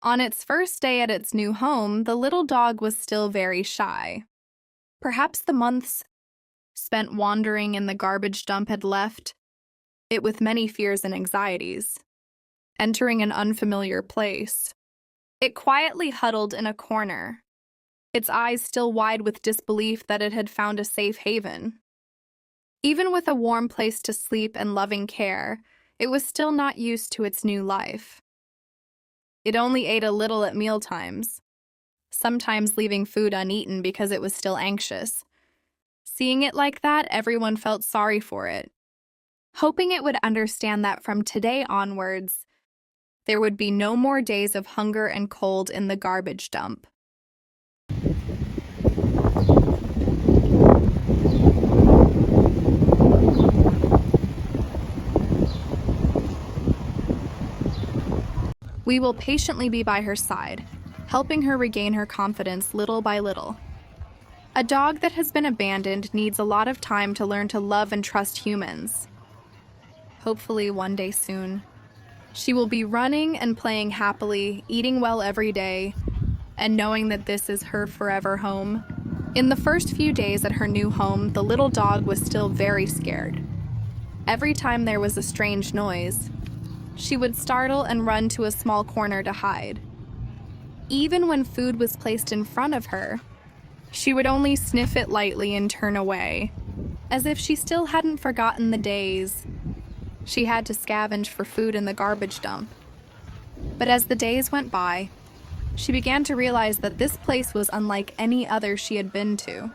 On its first day at its new home, the little dog was still very shy. Perhaps the months spent wandering in the garbage dump had left it with many fears and anxieties. Entering an unfamiliar place, it quietly huddled in a corner, its eyes still wide with disbelief that it had found a safe haven. Even with a warm place to sleep and loving care, it was still not used to its new life. It only ate a little at mealtimes, sometimes leaving food uneaten because it was still anxious. Seeing it like that, everyone felt sorry for it, hoping it would understand that from today onwards, there would be no more days of hunger and cold in the garbage dump. We will patiently be by her side, helping her regain her confidence little by little. A dog that has been abandoned needs a lot of time to learn to love and trust humans. Hopefully, one day soon, she will be running and playing happily, eating well every day, and knowing that this is her forever home. In the first few days at her new home, the little dog was still very scared. Every time there was a strange noise, she would startle and run to a small corner to hide. Even when food was placed in front of her, she would only sniff it lightly and turn away, as if she still hadn't forgotten the days she had to scavenge for food in the garbage dump. But as the days went by, she began to realize that this place was unlike any other she had been to.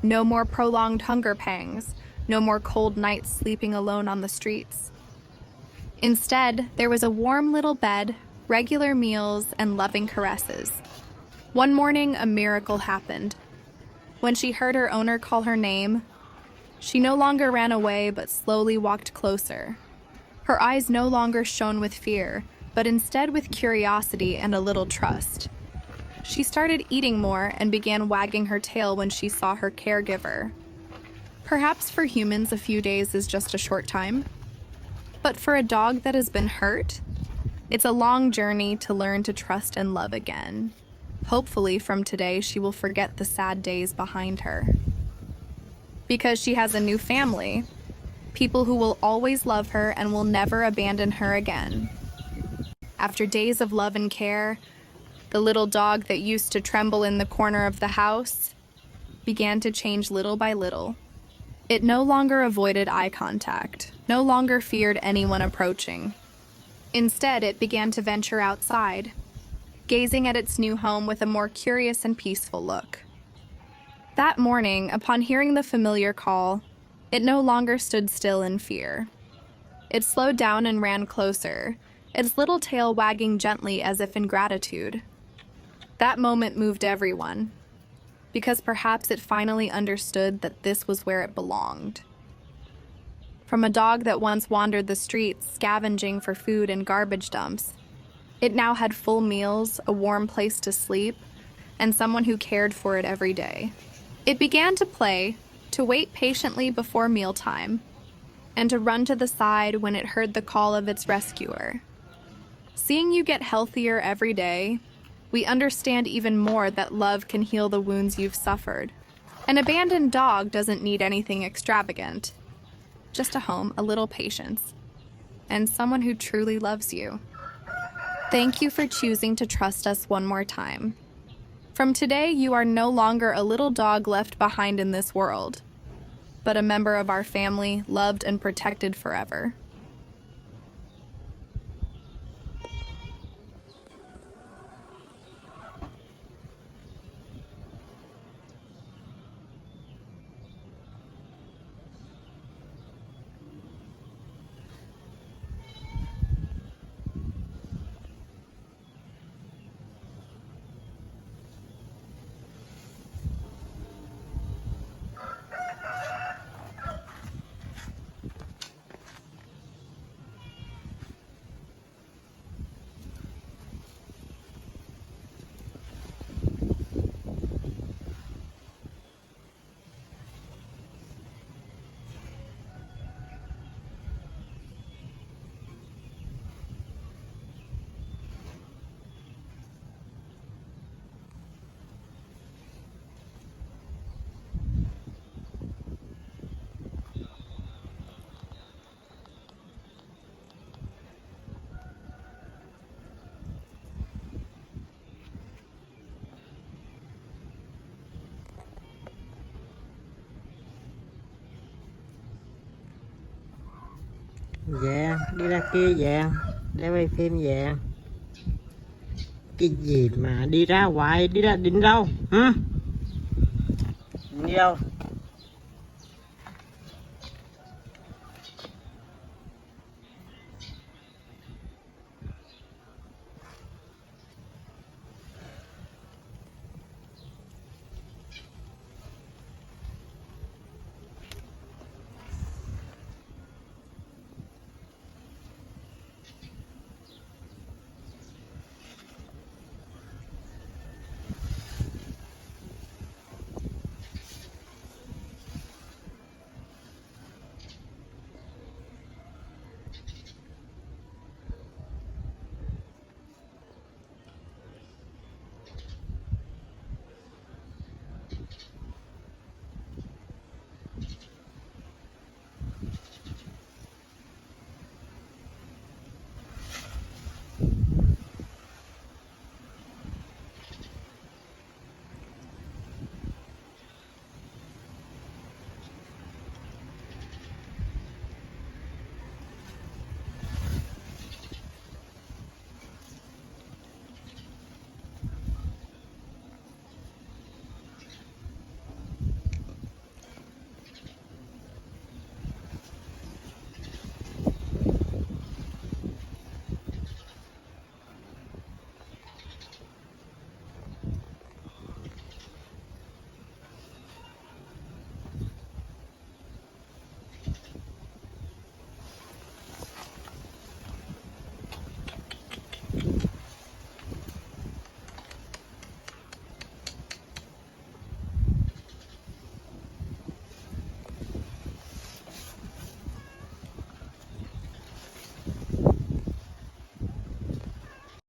No more prolonged hunger pangs, no more cold nights sleeping alone on the streets. Instead, there was a warm little bed, regular meals, and loving caresses. One morning, a miracle happened. When she heard her owner call her name, she no longer ran away but slowly walked closer. Her eyes no longer shone with fear, but instead with curiosity and a little trust. She started eating more and began wagging her tail when she saw her caregiver. Perhaps for humans, a few days is just a short time. But for a dog that has been hurt, it's a long journey to learn to trust and love again. Hopefully, from today, she will forget the sad days behind her. Because she has a new family, people who will always love her and will never abandon her again. After days of love and care, the little dog that used to tremble in the corner of the house began to change little by little. It no longer avoided eye contact, no longer feared anyone approaching. Instead, it began to venture outside, gazing at its new home with a more curious and peaceful look. That morning, upon hearing the familiar call, it no longer stood still in fear. It slowed down and ran closer, its little tail wagging gently as if in gratitude. That moment moved everyone, because perhaps it finally understood that this was where it belonged. From a dog that once wandered the streets, scavenging for food in garbage dumps, it now had full meals, a warm place to sleep, and someone who cared for it every day. It began to play, to wait patiently before mealtime, and to run to the side when it heard the call of its rescuer. Seeing you get healthier every day, we understand even more that love can heal the wounds you've suffered. An abandoned dog doesn't need anything extravagant, just a home, a little patience, and someone who truly loves you. Thank you for choosing to trust us one more time. From today, you are no longer a little dog left behind in this world, but a member of our family, loved and protected forever. Dạ, đi ra kia dạ, để quay phim dạ. Cái gì mà đi ra hoài, đi ra định đâu? Hả? Đi đâu?